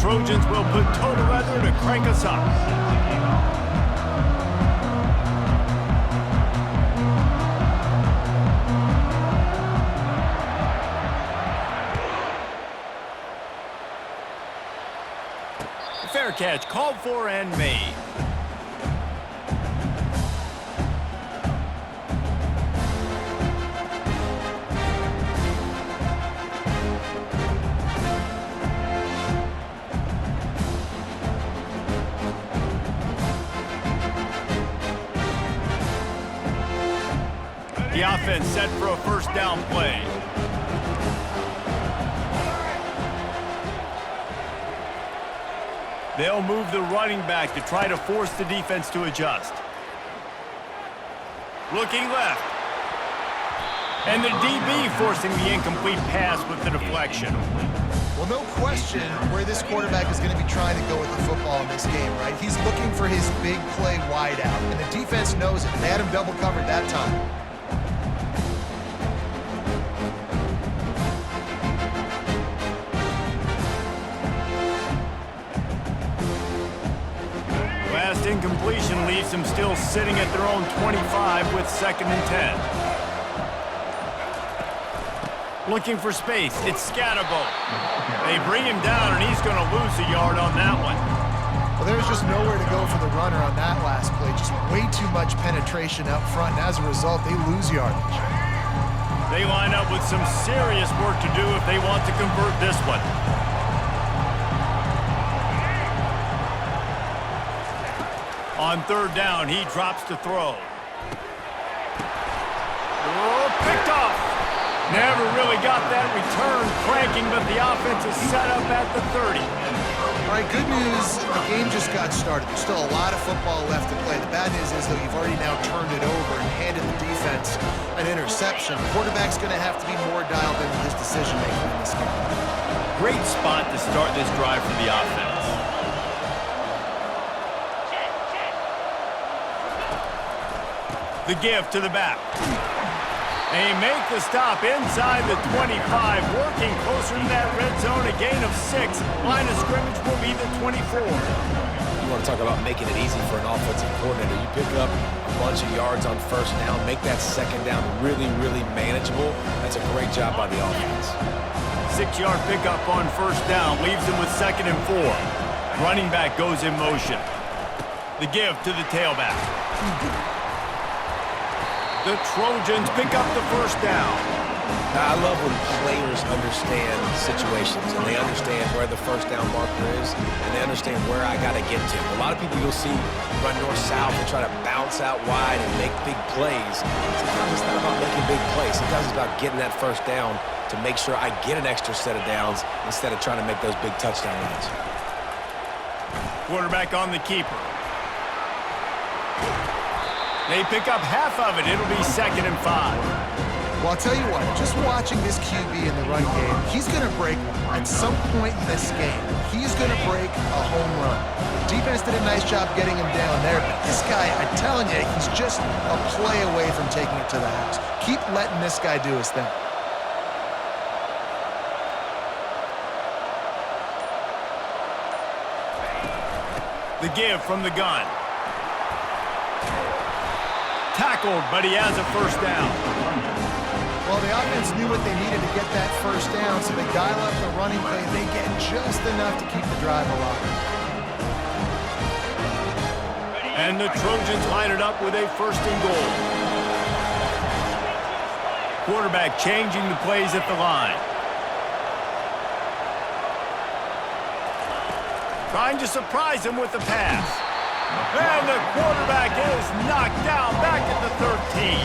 Trojans will put total weather to crank us up. Fair catch called for and made. The offense set for a first down play. They'll move the running back to try to force the defense to adjust. Looking left. And the DB forcing the incomplete pass with the deflection. Well, no question where this quarterback is going to be trying to go with the football in this game, right? He's looking for his big play wide out, and the defense knows it. They had him double covered that time. Incompletion leaves them still sitting at their own 25 with 2nd and 10. Looking for space. It's Scatterbo. They bring him down, and he's going to lose a yard on that one. Well, there's just nowhere to go for the runner on that last play. Just way too much penetration up front, and as a result, they lose yardage. They line up with some serious work to do if they want to convert this one. On 3rd down, he drops to throw. Oh, picked off. Never really got that return cranking, but the offense is set up at the 30. All right, good news, the game just got started. There's still a lot of football left to play. The bad news is, though, you've already now turned it over and handed the defense an interception. The quarterback's going to have to be more dialed into his decision-making in this game. Great spot to start this drive for the offense. The give to the back. They make the stop inside the 25, working closer to that red zone, a gain of 6. Line of scrimmage will be the 24. You want to talk about making it easy for an offensive coordinator. You pick up a bunch of yards on 1st down, make that 2nd down really, really manageable. That's a great job by the offense. 6-yard pickup on 1st down leaves them with 2nd and 4. Running back goes in motion. The give to the tailback. The Trojans pick up the 1st down. Now, I love when players understand situations and they understand where the 1st down marker is and they understand where I got to get to. A lot of people you'll see run north-south and try to bounce out wide and make big plays. Sometimes it's not about making big plays. Sometimes it's about getting that 1st down to make sure I get an extra set of downs instead of trying to make those big touchdown runs. Quarterback on the keeper. They pick up half of it. It'll be 2nd and 5. Well, I'll tell you what, just watching this QB in the run game, he's going to break one. At some point in this game, he's going to break a home run. Defense did a nice job getting him down there, but this guy, I'm telling you, he's just a play away from taking it to the house. Keep letting this guy do his thing. The give from the gun. Tackled, but he has a 1st down. Well, the offense knew what they needed to get that 1st down, so they dial up the running play. They get just enough to keep the drive alive. And the Trojans line it up with a 1st and goal. Quarterback changing the plays at the line. Trying to surprise him with the pass. And the quarterback is knocked down back at the 13.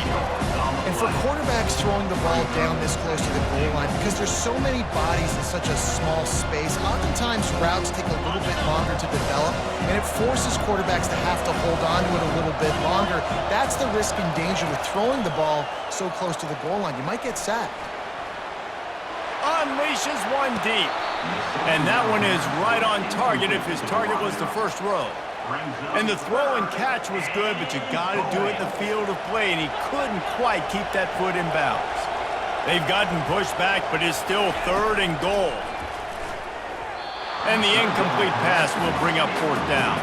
And for quarterbacks throwing the ball down this close to the goal line, because there's so many bodies in such a small space, oftentimes routes take a little bit longer to develop, and it forces quarterbacks to have to hold on to it a little bit longer. That's the risk and danger with throwing the ball so close to the goal line. You might get sacked. Unleashes one deep. And that one is right on target if his target was the 1st row. And the throw and catch was good, but you got to do it in the field of play, and he couldn't quite keep that foot in bounds. They've gotten pushed back, but it's still 3rd and goal. And the incomplete pass will bring up 4th down.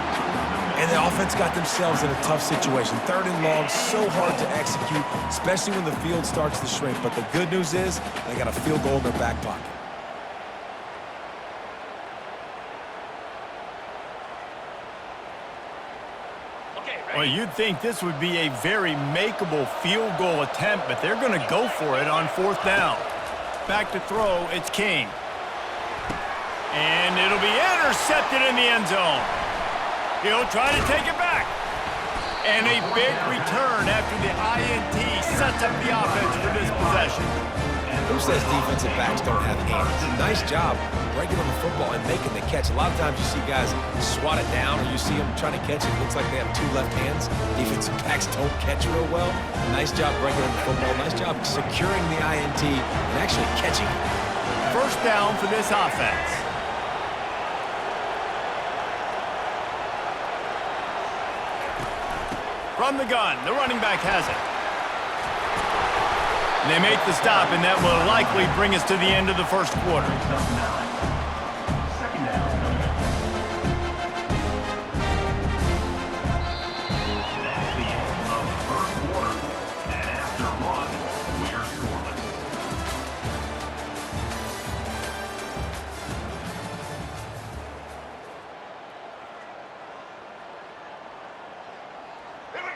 And the offense got themselves in a tough situation. 3rd and long, so hard to execute, especially when the field starts to shrink. But the good news is they got a field goal in their back pocket. Well, you'd think this would be a very makeable field goal attempt, but they're going to go for it on 4th down. Back to throw, it's King. And it'll be intercepted in the end zone. He'll try to take it back. And a big return after the INT sets up the offense for this possession. Who says defensive backs don't have hands? Nice job breaking on the football and making the catch. A lot of times you see guys swat it down or you see them trying to catch it. It looks like they have 2 left hands. Defensive backs don't catch real well. Nice job breaking on the football. Nice job securing the INT and actually catching it. 1st down for this offense. From the gun, the running back has it. And they make the stop, and that will likely bring us to the end of the 1st quarter.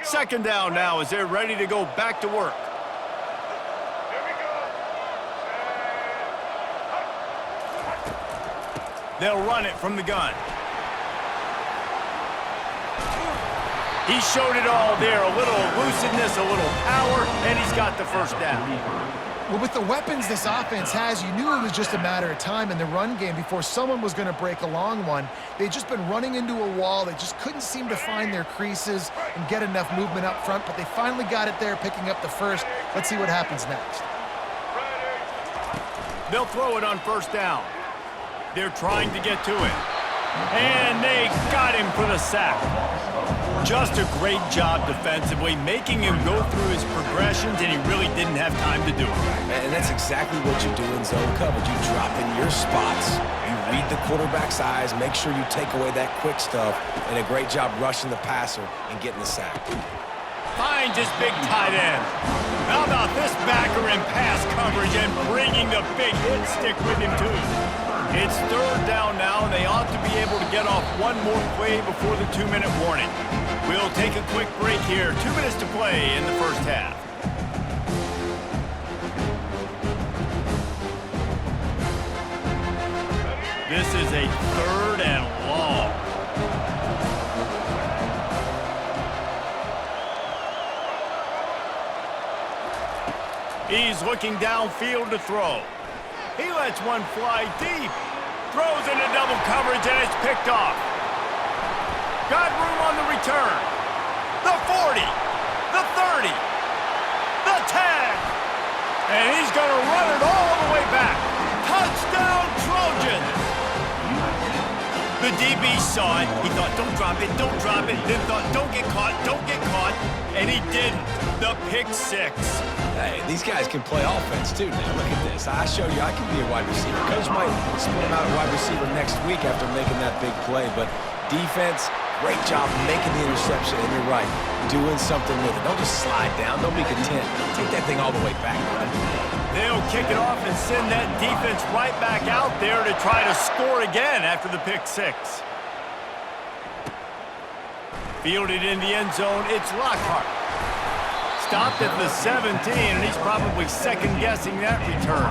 Second down now as they're ready to go back to work. They'll run it from the gun. He showed it all there. A little elusiveness, a little power, and he's got the 1st down. Well, with the weapons this offense has, you knew it was just a matter of time in the run game before someone was going to break a long one. They'd just been running into a wall. They just couldn't seem to find their creases and get enough movement up front, but they finally got it there, picking up the 1st. Let's see what happens next. They'll throw it on 1st down. They're trying to get to it. And they got him for the sack. Just a great job defensively, making him go through his progressions, and he really didn't have time to do it. And that's exactly what you do in zone coverage. You drop in your spots, you read the quarterback's eyes, make sure you take away that quick stuff, and a great job rushing the passer and getting the sack. Finds his big tight end. How about this backer in pass coverage and bringing the big hit stick with him, too? It's 3rd down now, and they ought to be able to get off one more play before the 2-minute warning. We'll take a quick break here. 2 minutes to play in the 1st half. This is a 3rd and long. He's looking downfield to throw. He lets one fly deep. Throws into double coverage, and it's picked off. Got room on the return. The 40. The 30. The 10. And he's going to run it all the way back. Touchdown, Trojans. The DB saw it. He thought, don't drop it, don't drop it. Then thought, don't get caught, don't get caught. And he didn't. The pick 6. Hey, these guys can play offense, too, now. Look at this. I show you I can be a wide receiver. Coach might split him out at wide receiver next week after making that big play. But defense, great job making the interception. And you're right, doing something with it. Don't just slide down. Don't be content. Take that thing all the way back. They'll kick it off and send that defense right back out there to try to score again after the pick 6. Fielded in the end zone, it's Lockhart. Stopped at the 17, and he's probably second-guessing that return.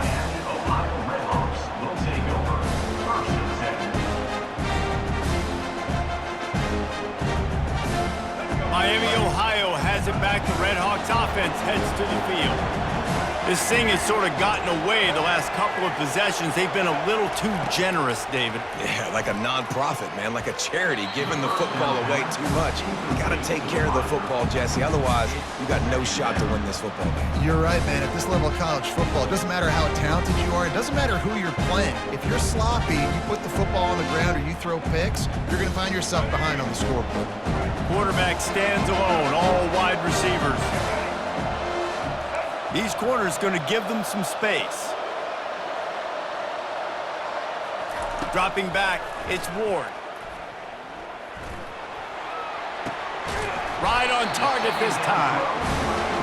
Miami, Ohio has it back. The Red Hawks offense heads to the field. This thing has sort of gotten away the last couple of possessions. They've been a little too generous, David. Yeah, like a non-profit, man, like a charity, giving the football away too much. You got to take care of the football, Jesse. Otherwise, you got no shot to win this football game. You're right, man. At this level of college football, it doesn't matter how talented you are. It doesn't matter who you're playing. If you're sloppy and you put the football on the ground or you throw picks, you're going to find yourself behind on the scoreboard. Quarterback stands alone, all wide receivers. These corners going to give them some space. Dropping back, it's Ward. Right on target this time.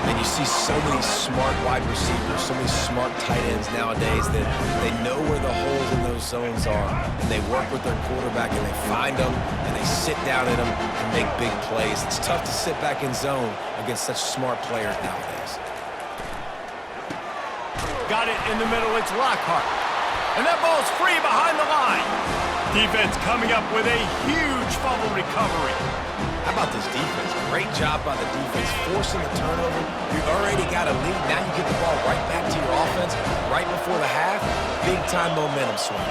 And you see so many smart wide receivers, so many smart tight ends nowadays that they know where the holes in those zones are, and they work with their quarterback, and they find them, and they sit down in them and make big plays. It's tough to sit back in zone against such smart players nowadays. Got it in the middle, it's Lockhart. And that ball's free behind the line. Defense coming up with a huge fumble recovery. How about this defense? Great job by the defense, forcing the turnover. You already got a lead. Now you get the ball right back to your offense right before the half. Big-time momentum swing.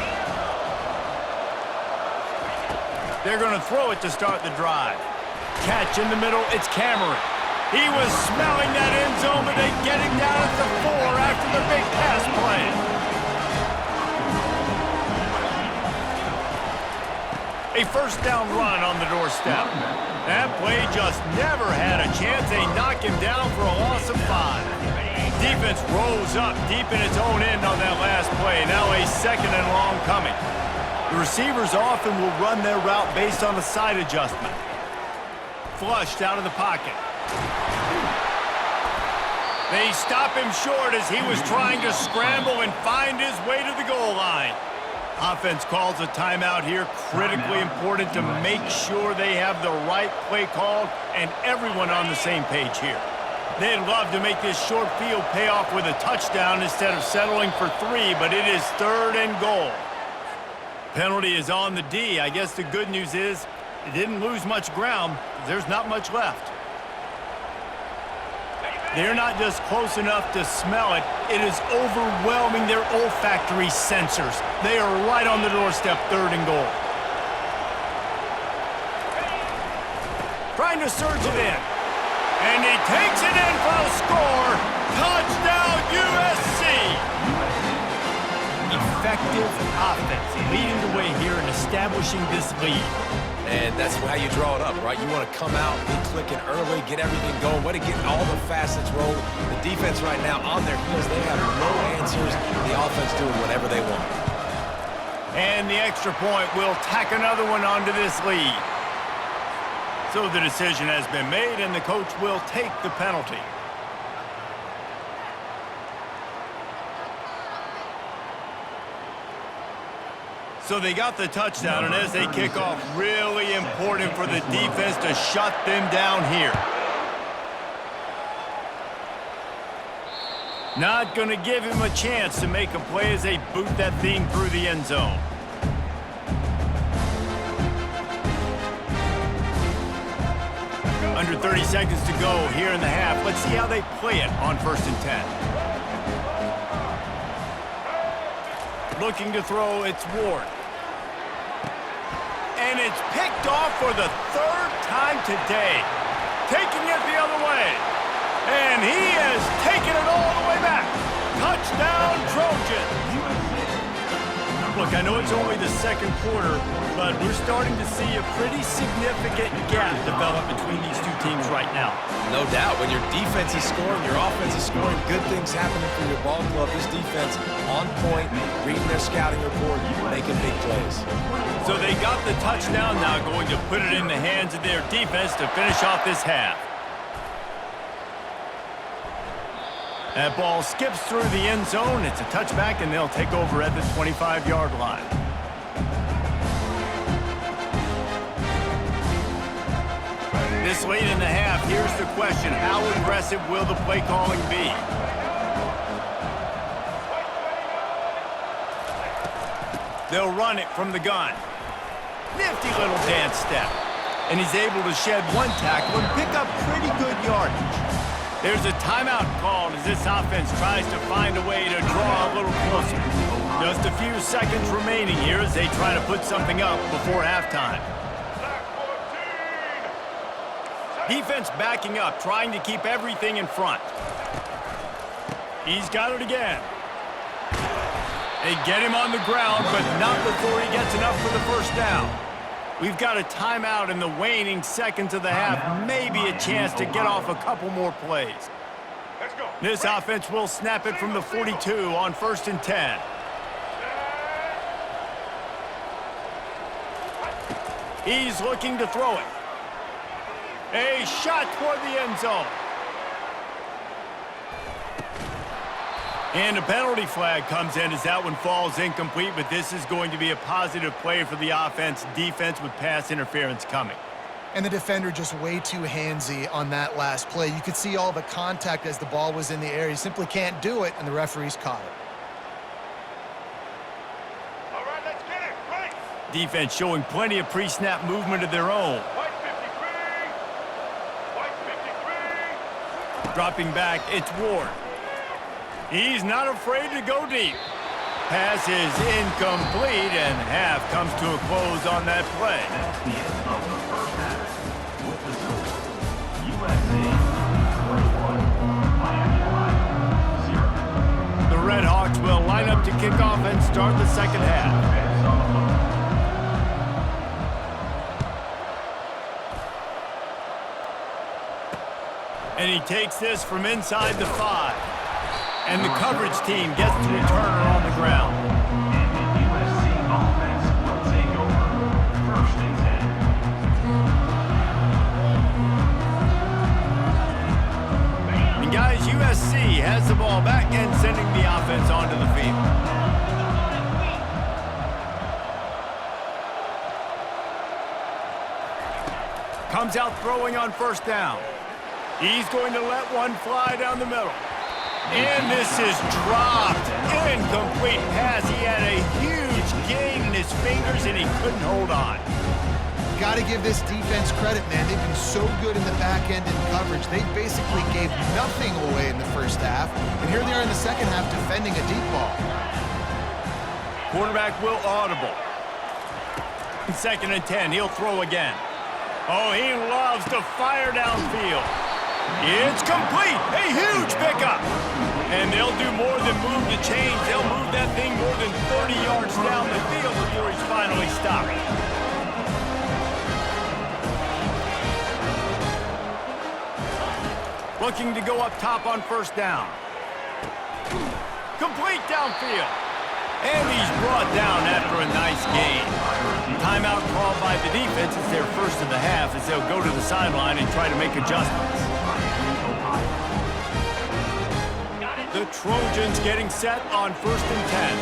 They're going to throw it to start the drive. Catch in the middle, it's Cameron. He was smelling that end zone, but they get him down at the 4 after the big pass play. A first down run on the doorstep. That play just never had a chance. They knock him down for a loss of 5. Defense rolls up deep in its own end on that last play. Now a second and long coming. The receivers often will run their route based on a side adjustment. Flushed out of the pocket. They stop him short as he was trying to scramble and find his way to the goal line. Offense calls a timeout here. Critically important to make sure they have the right play called and everyone on the same page here. They'd love to make this short field pay off with a touchdown instead of settling for 3, but it is 3rd and goal. Penalty is on the D. I guess the good news is it didn't lose much ground. There's not much left. They're not just close enough to smell it. It is overwhelming their olfactory sensors. They are right on the doorstep, 3rd and goal. Trying to surge it in. And he takes it in for the score. Touchdown, USC! Effective offense leading the way here and establishing this lead. And that's how you draw it up, right? You want to come out, be clicking early, get everything going, way to get all the facets rolling. The defense right now on their heels, they have no answers. The offense doing whatever they want. And the extra point will tack another one onto this lead. So the decision has been made, and the coach will take the penalty. So they got the touchdown, and as they kick off, really important for the defense to shut them down here. Not going to give him a chance to make a play as they boot that thing through the end zone. Under 30 seconds to go here in the half. Let's see how they play it on 1st and 10. Looking to throw, it's Ward. And it's picked off for the 3rd time today. Taking it the other way. And he has taken it all the way back. Touchdown, Trojans. Look, I know it's only the 2nd quarter, but we're starting to see a pretty significant gap develop between these two teams right now. No doubt. When your defense is scoring, your offense is scoring, good things happening for your ball club. This defense on point, reading their scouting report, making big plays. So they got the touchdown, now going to put it in the hands of their defense to finish off this half. That ball skips through the end zone. It's a touchback, and they'll take over at the 25-yard line. This late in the half, here's the question. How aggressive will the play calling be? They'll run it from the gun. Nifty little dance step. And he's able to shed one tackle and pick up pretty good yardage. There's a timeout called as this offense tries to find a way to draw a little closer. Just a few seconds remaining here as they try to put something up before halftime. Defense backing up, trying to keep everything in front. He's got it again. They get him on the ground, but not before he gets enough for the first down. We've got a timeout in the waning seconds of the half. Maybe a chance to get off a couple more plays. Let's go. This offense will snap it from the 42 on 1st and 10. He's looking to throw it. A shot toward the end zone. And a penalty flag comes in as that one falls incomplete, but this is going to be a positive play for the offense. Defense with pass interference coming. And the defender just way too handsy on that last play. You could see all the contact as the ball was in the air. He simply can't do it, and the referees caught it. All right, let's get it. Right. Defense showing plenty of pre-snap movement of their own. White 53. White 53. Dropping back, it's Ward. He's not afraid to go deep. Pass is incomplete, and half comes to a close on that play. That's the end of the first half. With the score, USA 21, Miami Lions 0. The Red Hawks will line up to kick off and start the second half. And he takes this from inside the 5. And the coverage team gets the returner on the ground. And the USC offense will take over. 1st and 10. And guys, USC has the ball back and sending the offense onto the field. Comes out throwing on 1st down. He's going to let one fly down the middle. And this is dropped. Incomplete pass. He had a huge gain in his fingers, and he couldn't hold on. Got to give this defense credit, man. They've been so good in the back end in coverage. They basically gave nothing away in the first half. And here they are in the second half defending a deep ball. Quarterback will audible. 2nd and 10. He'll throw again. Oh, he loves to fire downfield. It's complete. A huge pickup. And they'll do more than move the chains. They'll move that thing more than 30 yards down the field before he's finally stopped. Looking to go up top on 1st down. Complete downfield. And he's brought down after a nice gain. Timeout called by the defense. It's their first of the half as they'll go to the sideline and try to make adjustments. The Trojans getting set on 1st and 10.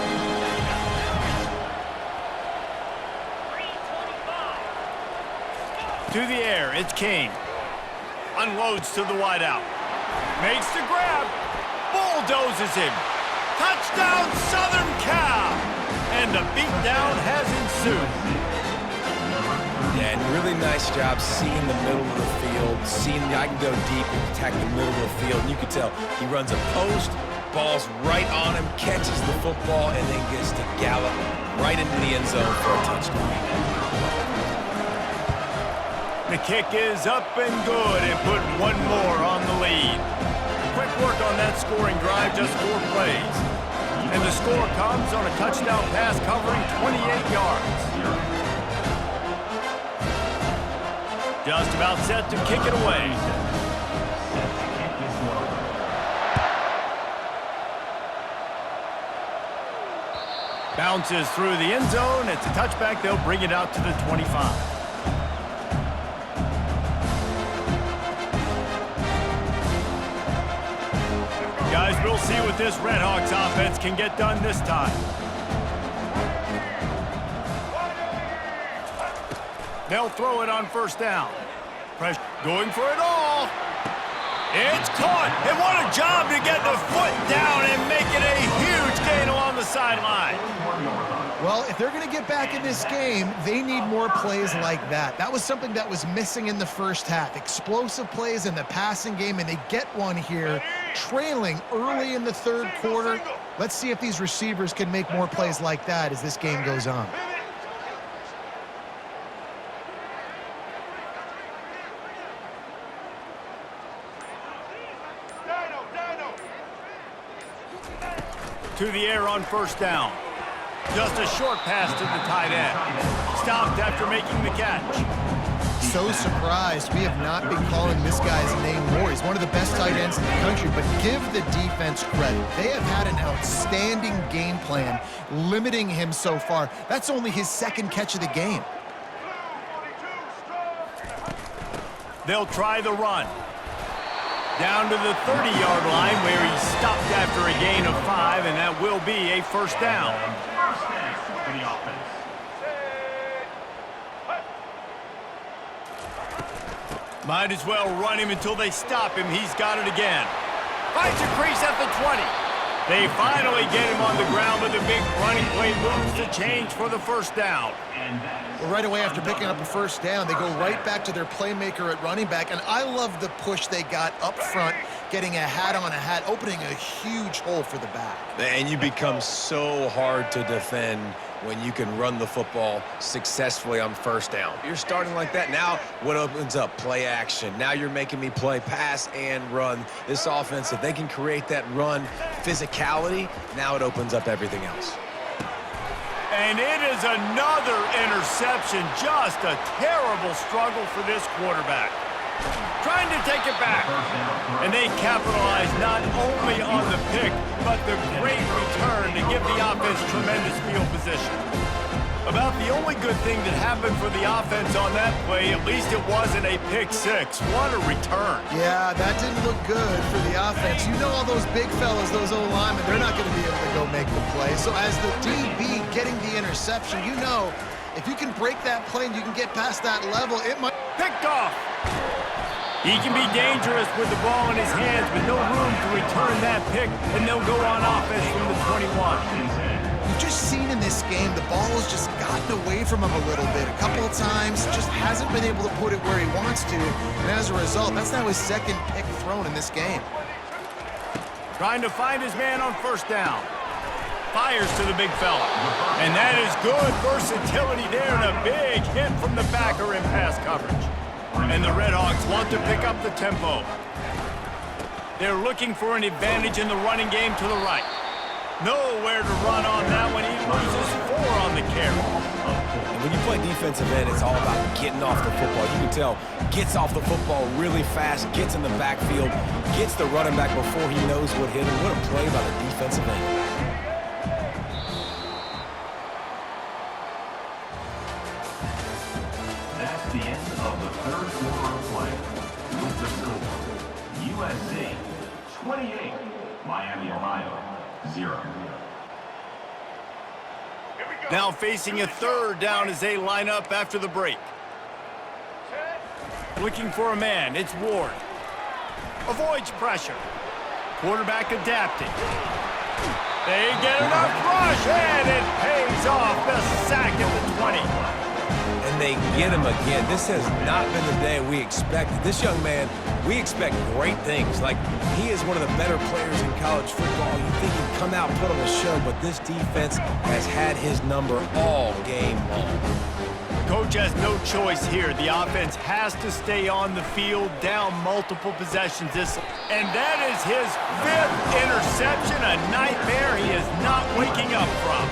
To the air, it's King. Unloads to the wideout. Makes the grab. Bulldozes him. Touchdown, Southern Cal! And the beatdown has ensued. Yeah, and really nice job seeing the middle of the field, seeing I can go deep and attack the middle of the field. And you can tell he runs a post, ball's right on him, catches the football, and then gets to gallop right into the end zone for a touchdown. The kick is up and good and put one more on the lead. Quick work on that scoring drive, just 4 plays. And the score comes on a touchdown pass covering 28 yards. Just about set to kick it away. Bounces through the end zone. It's a touchback. They'll bring it out to the 25. Guys, we'll see what this Red Hawks offense can get done this time. They'll throw it on 1st down. Pressure going for it all. It's caught. And what a job to get the foot down and make it a huge gain along the sideline. Well, if they're going to get back in this game, they need more plays like that. That was something that was missing in the first half. Explosive plays in the passing game, and they get one here, trailing early in the 3rd quarter. Let's see if these receivers can make more plays like that as this game goes on. To the air on 1st down. Just a short pass to the tight end. Stopped after making the catch. So surprised we have not been calling this guy's name more. He's one of the best tight ends in the country, but give the defense credit. They have had an outstanding game plan limiting him so far. That's only his 2nd catch of the game. They'll try the run. Down to the 30-yard line where he stopped after a gain of 5, and that will be a first down. First down for the offense. Might as well run him until they stop him. He's got it again. Finds a crease at the 20. They finally get him on the ground, but the big running play moves the change for the first down. And that is Well, right away after picking up a first down, they go right back to their playmaker at running back, and I love the push they got up front, getting a hat on a hat, opening a huge hole for the back. And you become so hard to defend when you can run the football successfully on first down. You're starting like that. Now what opens up? Play action. Now you're making me play pass and run. This offense, if they can create that run physicality, now it opens up everything else. And it is another interception. Just a terrible struggle for this quarterback. Trying to take it back. And they capitalize not only on the pick, but the great return to give the offense tremendous field position. About the only good thing that happened for the offense on that play, at least it wasn't a pick six. What a return. Yeah, that didn't look good for the offense. You know all those big fellas, those O-linemen, they're not going to be able to go make the play. So as the DB getting the interception, you know if you can break that play and you can get past that level, it might... Picked off. He can be dangerous with the ball in his hands, but no room to return that pick, and they'll go on offense from the 21. You've just seen in this game, the ball has just gotten away from him a little bit. A couple of times, just hasn't been able to put it where he wants to, and as a result, that's now his second pick thrown in this game. Trying to find his man on first down. Fires to the big fella. And that is good versatility there, and a big hit from the backer in pass coverage. And the Redhawks want to pick up the tempo. They're looking for an advantage in the running game to the right. Nowhere to run on that one. He loses 4 on the carry. And when you play defensive end, it's all about getting off the football. You can tell, gets off the football really fast, gets in the backfield, gets the running back before he knows what hit him. What a play by the defensive end. That's the end of the third quarter of play. With the score, USC 28, Miami, Ohio 0. Now facing a third down as they line up after the break. Looking for a man, it's Ward. Avoids pressure. Quarterback adapting. They get enough rush, and it pays off. The sack at the 20. And they get him again. This has not been the day we expected. This young man, we expect great things. Like, he is one of the better players in college football. You think he'd come out and put on a show, but this defense has had his number all game long. Coach has no choice here. The offense has to stay on the field, down multiple possessions. And that is his 5th interception, a nightmare he is not waking up from.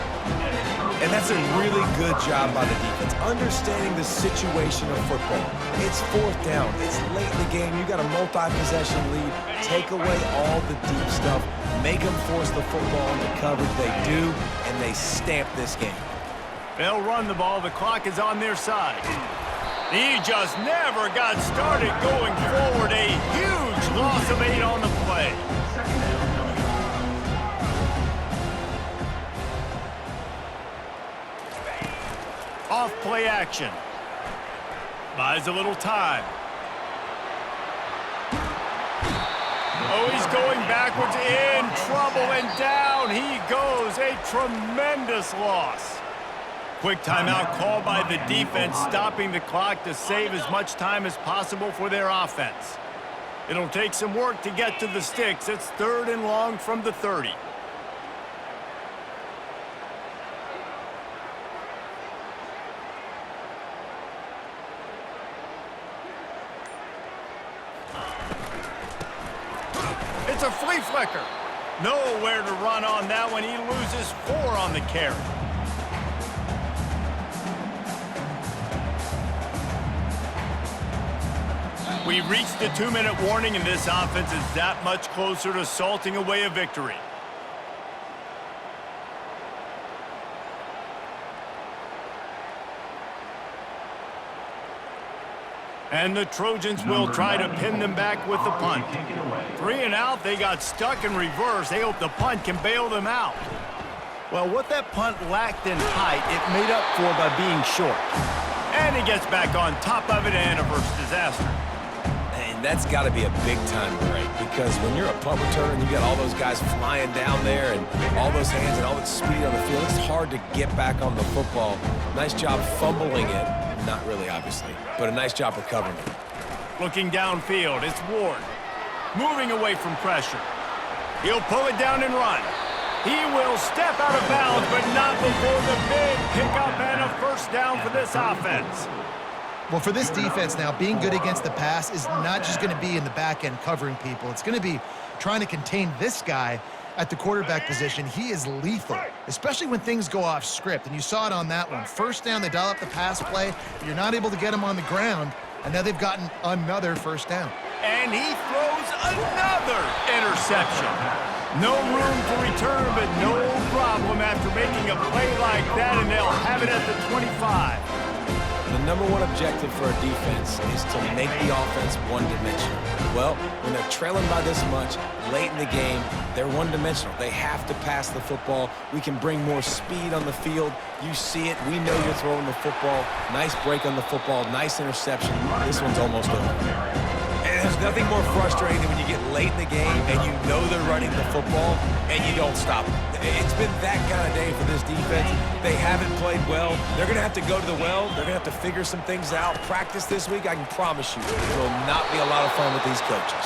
And that's a really good job by the defense, understanding the situation of football. It's 4th down. It's late in the game. You got a multi-possession lead. Take away all the deep stuff. Make them force the football into coverage. They do, and they stamp this game. They'll run the ball. The clock is on their side. He just never got started going forward. A huge loss of 8 on the play. Off play action. Buys a little time. Oh, he's going backwards, in trouble, and down he goes. A tremendous loss. Quick timeout called by the defense, stopping the clock to save as much time as possible for their offense. It'll take some work to get to the sticks. It's 3rd and long from the 30. It's a flea flicker. Nowhere to run on that one. He loses 4 on the carry. We've reached the 2-minute warning, and this offense is that much closer to salting away a victory. And the Trojans will try to pin them back with the punt. 3 and out, they got stuck in reverse. They hope the punt can bail them out. Well, what that punt lacked in height, it made up for by being short. And he gets back on top of it and averts disaster. And that's got to be a big-time break, because when you're a punt returner and you got all those guys flying down there and all those hands and all that speed on the field, it's hard to get back on the football. Nice job fumbling it. Not really, obviously, but a nice job recovering it. Looking downfield, it's Ward. Moving away from pressure. He'll pull it down and run. He will step out of bounds, but not before the big pickup and a first down for this offense. Well, for this defense now, being good against the pass is not just going to be in the back end covering people. It's going to be trying to contain this guy at the quarterback position. He is lethal, especially when things go off script. And you saw it on that one. First down, they dial up the pass play. You're not able to get him on the ground, and now they've gotten another first down. And he throws another interception. No room to return, but no problem after making a play like that, and they'll have it at the 25. The number one objective for a defense is to make the offense one-dimensional. Well, when they're trailing by this much late in the game, they're one-dimensional. They have to pass the football. We can bring more speed on the field. You see it. We know you're throwing the football. Nice break on the football. Nice interception. This one's almost over. And there's nothing more frustrating than when you get late in the game and you know they're running the football and you don't stop them. It's been that kind of day for this defense. They haven't played well. They're going to have to go to the well. They're going to have to figure some things out. Practice this week, I can promise you, it will not be a lot of fun with these coaches.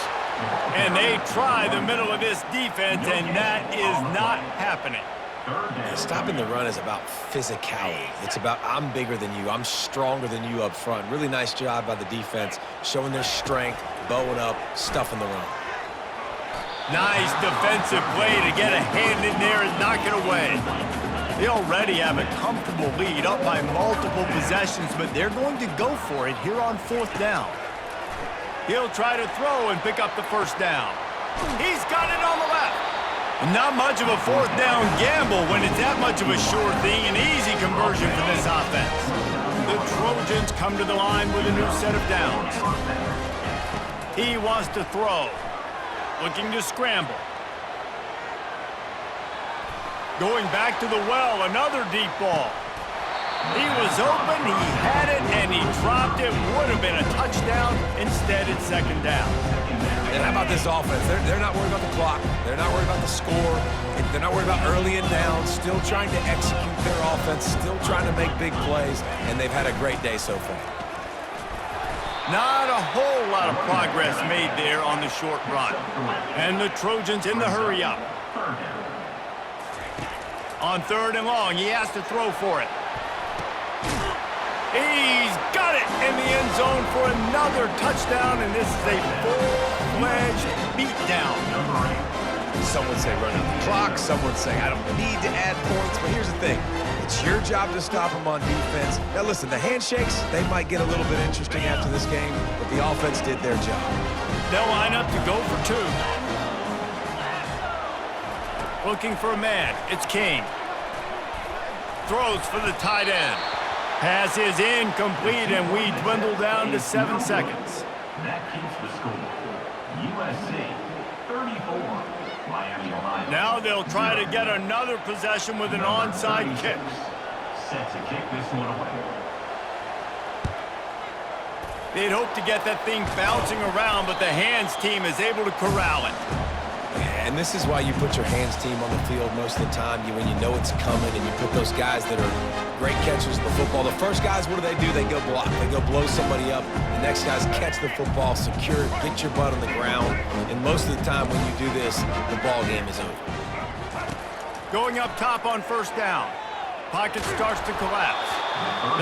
And they try the middle of this defense, and that is not happening. And stopping the run is about physicality. It's about I'm bigger than you. I'm stronger than you up front. Really nice job by the defense, showing their strength, bowing up, stuffing the run. Nice defensive play to get a hand in there and knock it away. They already have a comfortable lead, up by multiple possessions, but they're going to go for it here on 4th down. He'll try to throw and pick up the first down. He's got it on the left. Not much of a 4th down gamble when it's that much of a sure thing, an easy conversion for this offense. The Trojans come to the line with a new set of downs. He wants to throw. Looking to scramble. Going back to the well, another deep ball. He was open, he had it, and he dropped it. Would have been a touchdown. Instead, it's 2nd down. And how about this offense? They're not worried about the clock. They're not worried about the score. They're not worried about early and down. Still trying to execute their offense. Still trying to make big plays. And they've had a great day so far. Not a whole lot of progress made there on the short run. And the Trojans in the hurry up. On 3rd and long, he has to throw for it. He's got it in the end zone for another touchdown, and this is a full-fledged beatdown. Some would say run out the clock. Some would say I don't need to add points. But here's the thing. It's your job to stop them on defense. Now, listen, the handshakes, they might get a little bit interesting after this game, but the offense did their job. They'll line up to go for 2. Looking for a man. It's Kane. Throws for the tight end. Pass is incomplete, and we dwindle down to 7 seconds. That keeps the score. USC 34, Miami, Ohio. Now they'll try to get another possession with an onside kick. Set to kick this one away. They'd hope to get that thing bouncing around, but the hands team is able to corral it. And this is why you put your hands team on the field most of the time, when you know it's coming, and you put those guys that are great catchers of the football. The first guys, what do? They go block. They go blow somebody up. The next guys catch the football, secure it, get your butt on the ground. And most of the time when you do this, the ball game is over. Going up top on 1st down. Pocket starts to collapse.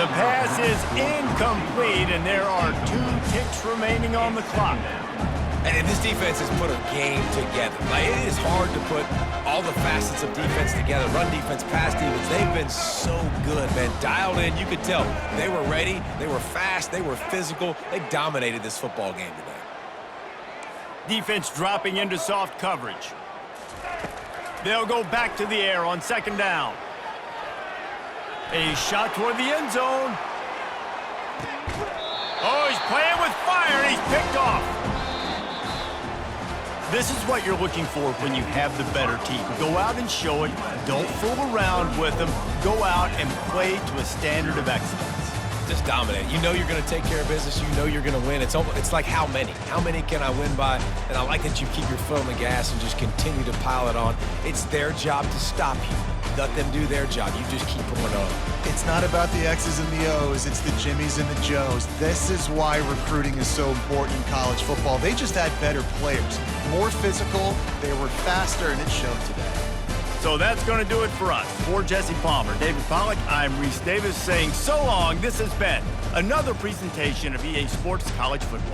The pass is incomplete, and there are 2 ticks remaining on the clock. And this defense has put a game together. Like, it is hard to put all the facets of defense together. Run defense, pass defense. They've been so good, man. Dialed in. You could tell they were ready. They were fast. They were physical. They dominated this football game today. Defense dropping into soft coverage. They'll go back to the air on 2nd down. A shot toward the end zone. Oh, he's playing with and he's picked off. This is what you're looking for when you have the better team. Go out and show it. Don't fool around with them. Go out and play to a standard of excellence. Just dominate. You know you're going to take care of business. You know you're going to win. It's like how many? How many can I win by? And I like that you keep your foot on the gas and just continue to pile it on. It's their job to stop you. Let them do their job. You just keep going on. It's not about the X's and the O's. It's the Jimmies and the Joes. This is why recruiting is so important in college football. They just had better players, more physical, they were faster, and it showed today. So that's going to do it for us. For Jesse Palmer, David Pollack, I'm Reese Davis saying so long. This has been another presentation of EA Sports College Football.